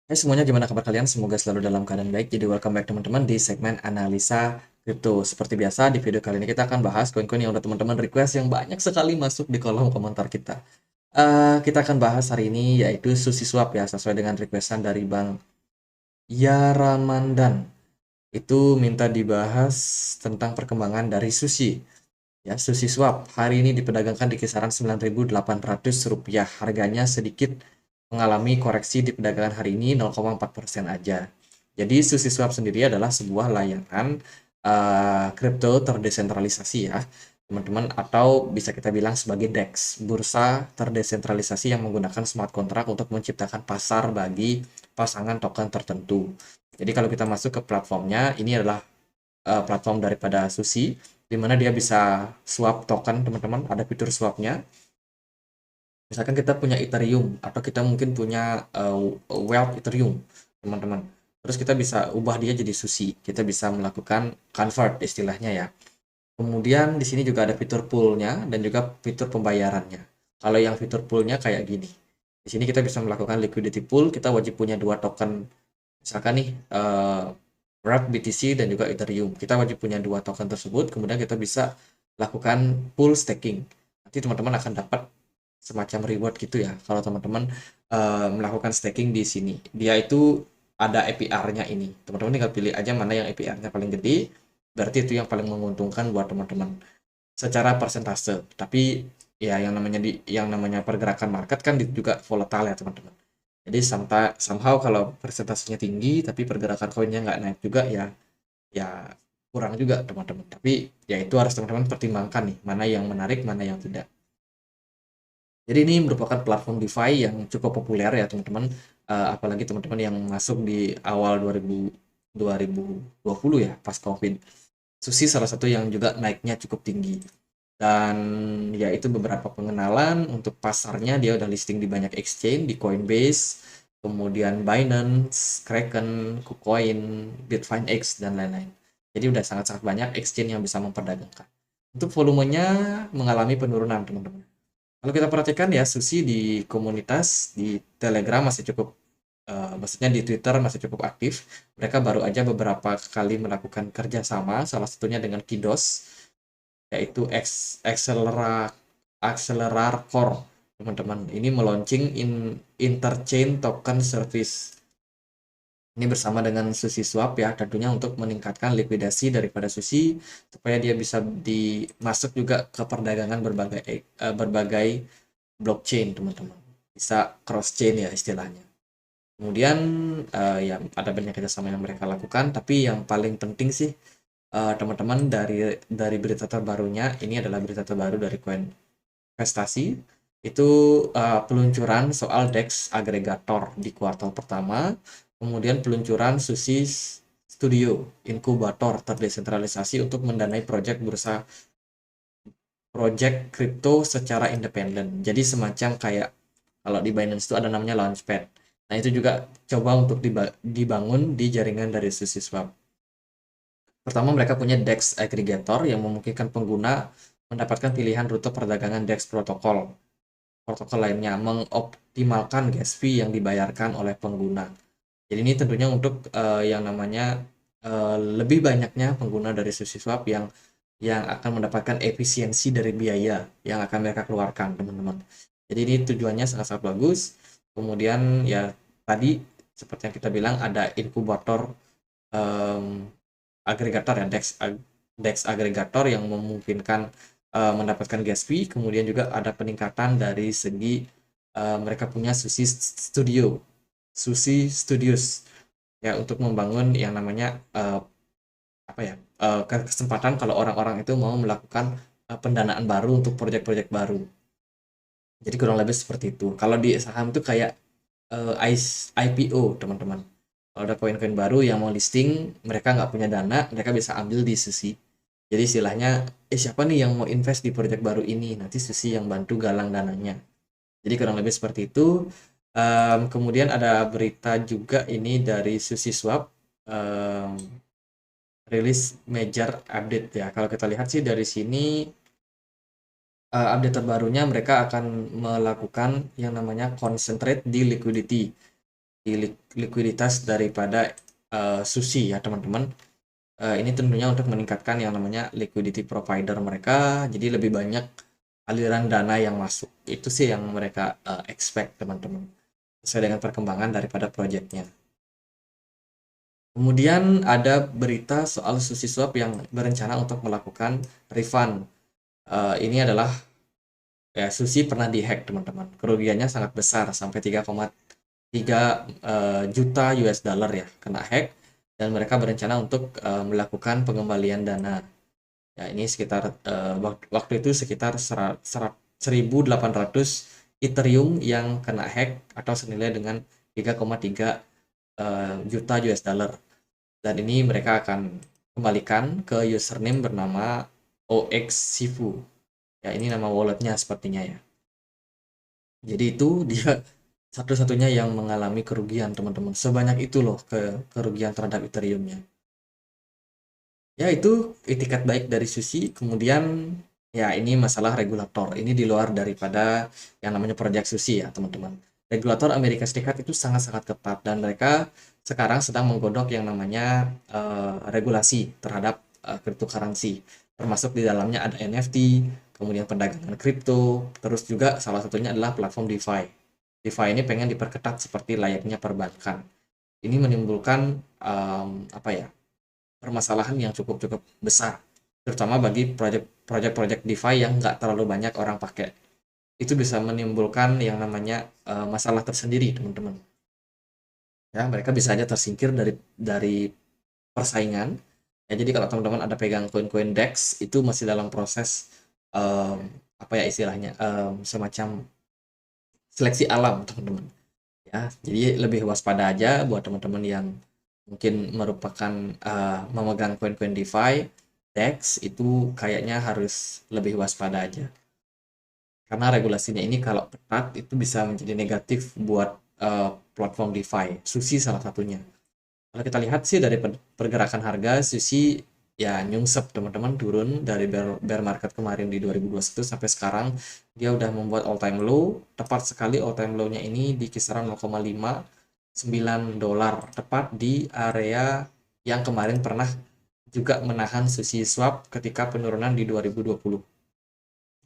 Hai semuanya, gimana kabar kalian? Semoga selalu dalam keadaan baik. Jadi welcome back teman-teman di segmen analisa kripto. Seperti biasa, di video kali ini kita akan bahas koin-koin yang udah teman-teman request yang banyak sekali masuk di kolom komentar kita. Kita akan bahas hari ini yaitu SushiSwap ya, sesuai dengan requestan dari Bang Yaramandan. Itu minta dibahas tentang perkembangan dari Sushi. Ya, SushiSwap hari ini diperdagangkan di kisaran Rp9.800. Harganya sedikit mengalami koreksi di perdagangan hari ini 0,4% aja. Jadi SushiSwap sendiri adalah sebuah layanan kripto terdesentralisasi ya, teman-teman, atau bisa kita bilang sebagai DEX, bursa terdesentralisasi yang menggunakan smart contract untuk menciptakan pasar bagi pasangan token tertentu. Jadi kalau kita masuk ke platformnya, ini adalah platform daripada Sushi, di mana dia bisa swap token, teman-teman. Ada fitur swapnya. Misalkan kita punya Ethereum atau kita mungkin punya Wealth Ethereum, teman-teman. Terus kita bisa ubah dia jadi Sushi. Kita bisa melakukan convert istilahnya ya. Kemudian di sini juga ada fitur poolnya dan juga fitur pembayarannya. Kalau yang fitur poolnya kayak gini. Di sini kita bisa melakukan liquidity pool. Kita wajib punya dua token. Misalkan nih Wrath BTC dan juga Ethereum. Kita wajib punya dua token tersebut. Kemudian kita bisa lakukan pool staking. Nanti teman-teman akan dapat semacam reward gitu ya. Kalau teman-teman melakukan staking di sini. Dia itu ada APR-nya ini. Teman-teman tinggal pilih aja mana yang APR-nya paling gede. Berarti itu yang paling menguntungkan buat teman-teman secara persentase. Tapi ya yang namanya pergerakan market kan juga volatile ya teman-teman. Jadi somehow kalau persentasenya tinggi tapi pergerakan koinnya nggak naik juga ya ya kurang juga teman-teman. Tapi ya itu harus teman-teman pertimbangkan nih mana yang menarik mana yang tidak. Jadi ini merupakan platform DeFi yang cukup populer ya teman-teman. Apalagi teman-teman yang masuk di awal 2020 ya pas COVID. Sushi salah satu yang juga naiknya cukup tinggi. Dan ya itu beberapa pengenalan untuk pasarnya, dia udah listing di banyak exchange, di Coinbase, kemudian Binance, Kraken, KuCoin, Bitfinex, dan lain-lain. Jadi udah sangat-sangat banyak exchange yang bisa memperdagangkan. Untuk volumenya mengalami penurunan teman-teman. Kalau kita perhatikan ya, Sushi di komunitas, di Telegram masih cukup, maksudnya di Twitter masih cukup aktif. Mereka baru aja beberapa kali melakukan kerjasama, salah satunya dengan Kidos, yaitu Accelerar Core, teman-teman. Ini meluncing interchain token service. Ini bersama dengan SushiSwap ya, tentunya untuk meningkatkan likuidasi daripada Sushi supaya dia bisa dimasuk juga ke perdagangan berbagai blockchain, teman-teman. Bisa cross chain ya istilahnya. Kemudian ya ada banyak kerjasama yang mereka lakukan, tapi yang paling penting sih teman-teman, dari berita terbarunya, ini adalah berita terbaru dari Koin Investasi. Itu peluncuran soal DEX agregator di kuartal pertama, kemudian peluncuran Sushi Studio, inkubator terdesentralisasi untuk mendanai project kripto secara independen. Jadi semacam kayak kalau di Binance itu ada namanya Launchpad. Nah, itu juga coba untuk dibangun di jaringan dari SushiSwap. Pertama, mereka punya DEX aggregator yang memungkinkan pengguna mendapatkan pilihan rute perdagangan DEX protokol. Protokol lainnya mengoptimalkan gas fee yang dibayarkan oleh pengguna. Jadi ini tentunya untuk yang namanya lebih banyaknya pengguna dari SushiSwap yang akan mendapatkan efisiensi dari biaya yang akan mereka keluarkan, teman-teman. Jadi ini tujuannya sangat-sangat bagus. Kemudian ya tadi seperti yang kita bilang ada inkubator em, agregator ya, DEX agregator yang memungkinkan mendapatkan gas fee. Kemudian juga ada peningkatan dari segi mereka punya Sushi Studios ya, untuk membangun yang namanya apa ya, kesempatan kalau orang-orang itu mau melakukan pendanaan baru untuk proyek-proyek baru. Jadi kurang lebih seperti itu. Kalau di saham itu kayak IPO, teman-teman. Kalau ada koin-koin baru yang mau listing, mereka nggak punya dana, mereka bisa ambil di Sushi. Jadi istilahnya, siapa nih yang mau invest di proyek baru ini? Nanti Sushi yang bantu galang dananya. Jadi kurang lebih seperti itu. Kemudian ada berita juga ini dari SushiSwap, rilis major update ya. Kalau kita lihat sih dari sini, update terbarunya mereka akan melakukan yang namanya concentrate di liquidity. likuiditas daripada Sushi ya teman-teman. Ini tentunya untuk meningkatkan yang namanya liquidity provider mereka, jadi lebih banyak aliran dana yang masuk. Itu sih yang mereka expect teman-teman, sesuai dengan perkembangan daripada proyeknya. Kemudian ada berita soal SushiSwap yang berencana untuk melakukan refund. Ini adalah ya Sushi pernah dihack teman-teman. Kerugiannya sangat besar sampai 3,3 juta US dollar ya kena hack, dan mereka berencana untuk melakukan pengembalian dana. Ya ini sekitar waktu itu sekitar 1.800 Ethereum yang kena hack atau senilai dengan 3,3 juta US dollar. Dan ini mereka akan kembalikan ke username bernama OX Sifu. Ya ini nama walletnya sepertinya ya. Jadi itu dia satu-satunya yang mengalami kerugian teman-teman. Sebanyak itu loh kerugian terhadap Ethereum-nya. Ya itu itikat baik dari Sushi. Kemudian ya ini masalah regulator. Ini di luar daripada yang namanya proyek Sushi ya teman-teman. Regulator Amerika Serikat itu sangat-sangat ketat, dan mereka sekarang sedang menggodok yang namanya regulasi terhadap cryptocurrency. Termasuk di dalamnya ada NFT, kemudian perdagangan kripto, terus juga salah satunya adalah platform DeFi. DeFi ini pengen diperketat seperti layaknya perbankan. Ini menimbulkan apa ya, permasalahan yang cukup besar, terutama bagi proyek-proyek DeFi yang nggak terlalu banyak orang pakai. Itu bisa menimbulkan yang namanya masalah tersendiri, teman-teman. Ya, mereka bisa aja tersingkir dari persaingan. Ya, jadi kalau teman-teman ada pegang koin-koin DEX, itu masih dalam proses apa ya istilahnya, semacam seleksi alam, teman-teman. Ya, jadi lebih waspada aja buat teman-teman yang mungkin merupakan memegang koin-koin DeFi, DEX itu kayaknya harus lebih waspada aja. Karena regulasinya ini kalau ketat itu bisa menjadi negatif buat platform DeFi. Sushi salah satunya. Kalau kita lihat sih dari pergerakan harga, Sushi ya nyungsep teman-teman, turun dari bear market kemarin di 2021 sampai sekarang dia udah membuat all time low. Tepat sekali all time low-nya ini di kisaran 0,59 dolar, tepat di area yang kemarin pernah juga menahan Sushi Swap ketika penurunan di 2020.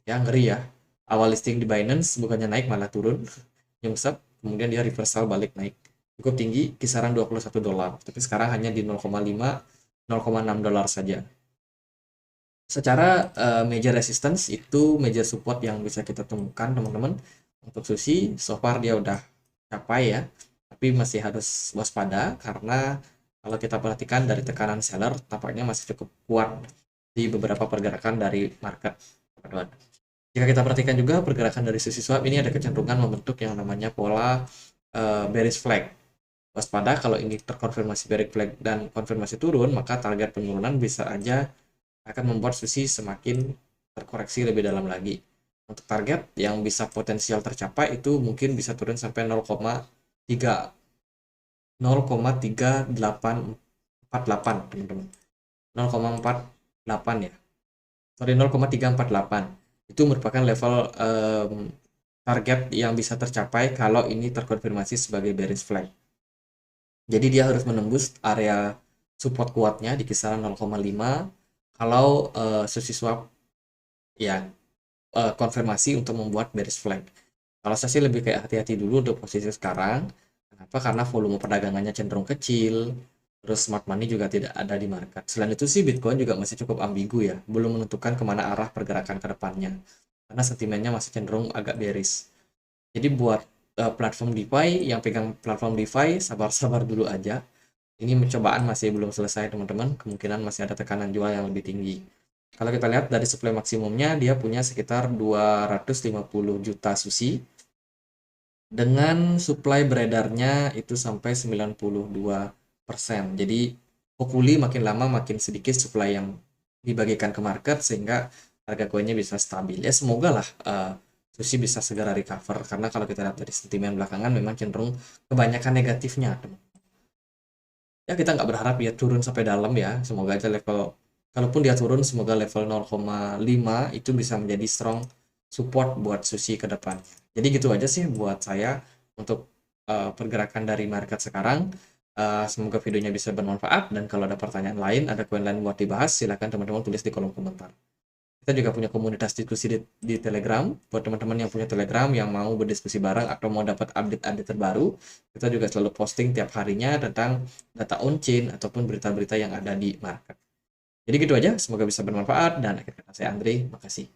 Ya ngeri ya. Awal listing di Binance bukannya naik malah turun, nyungsep, kemudian dia reversal balik naik. Cukup tinggi, kisaran 21 dolar, tapi sekarang hanya di 0,5 0,6 dolar saja. Secara major resistance itu major support yang bisa kita temukan teman-teman. Untuk Sushi so far dia udah capai ya, tapi masih harus waspada karena kalau kita perhatikan dari tekanan seller tampaknya masih cukup kuat di beberapa pergerakan dari market. Jika kita perhatikan juga pergerakan dari Sushi Swap ini ada kecenderungan membentuk yang namanya pola bearish flag. Waspada kalau ini terkonfirmasi bearish flag dan konfirmasi turun, maka target penurunan bisa aja akan membuat Sushi semakin terkoreksi lebih dalam lagi. Untuk target yang bisa potensial tercapai itu mungkin bisa turun sampai 0,3848 teman-teman. 0,48 ya. Sorry, 0,348. Itu merupakan level target yang bisa tercapai kalau ini terkonfirmasi sebagai bearish flag. Jadi dia harus menembus area support kuatnya di kisaran 0,5 kalau Sushi Swap ya konfirmasi untuk membuat bearish flag. Kalau saya sih lebih kayak hati-hati dulu untuk posisi sekarang. Kenapa? Karena volume perdagangannya cenderung kecil, terus smart money juga tidak ada di market. Selain itu sih Bitcoin juga masih cukup ambigu ya, belum menentukan kemana arah pergerakan ke depannya. Karena sentimennya masih cenderung agak bearish. Jadi buat platform DeFi, yang pegang platform DeFi, sabar-sabar dulu aja. Ini pencobaan masih belum selesai teman-teman, kemungkinan masih ada tekanan jual yang lebih tinggi. Kalau kita lihat dari supply maksimumnya, dia punya sekitar 250 juta Sushi. Dengan supply beredarnya itu sampai 92%. Jadi, hopefully makin lama makin sedikit supply yang dibagikan ke market, sehingga harga koinnya bisa stabil. Ya semoga lah Sushi bisa segera recover. Karena kalau kita lihat dari sentimen belakangan memang cenderung kebanyakan negatifnya. Ya kita nggak berharap dia turun sampai dalam ya, semoga aja level, kalaupun dia turun semoga level 0,5 itu bisa menjadi strong support buat Sushi ke depannya. Jadi gitu aja sih buat saya untuk pergerakan dari market sekarang. Semoga videonya bisa bermanfaat, dan kalau ada pertanyaan lain, ada koin lain buat dibahas, silahkan teman-teman tulis di kolom komentar. Kita juga punya komunitas diskusi di Telegram. Buat teman-teman yang punya Telegram yang mau berdiskusi bareng atau mau dapat update-update terbaru, kita juga selalu posting tiap harinya tentang data on-chain ataupun berita-berita yang ada di market. Jadi gitu aja, semoga bisa bermanfaat, dan akhir kata saya Andre, makasih.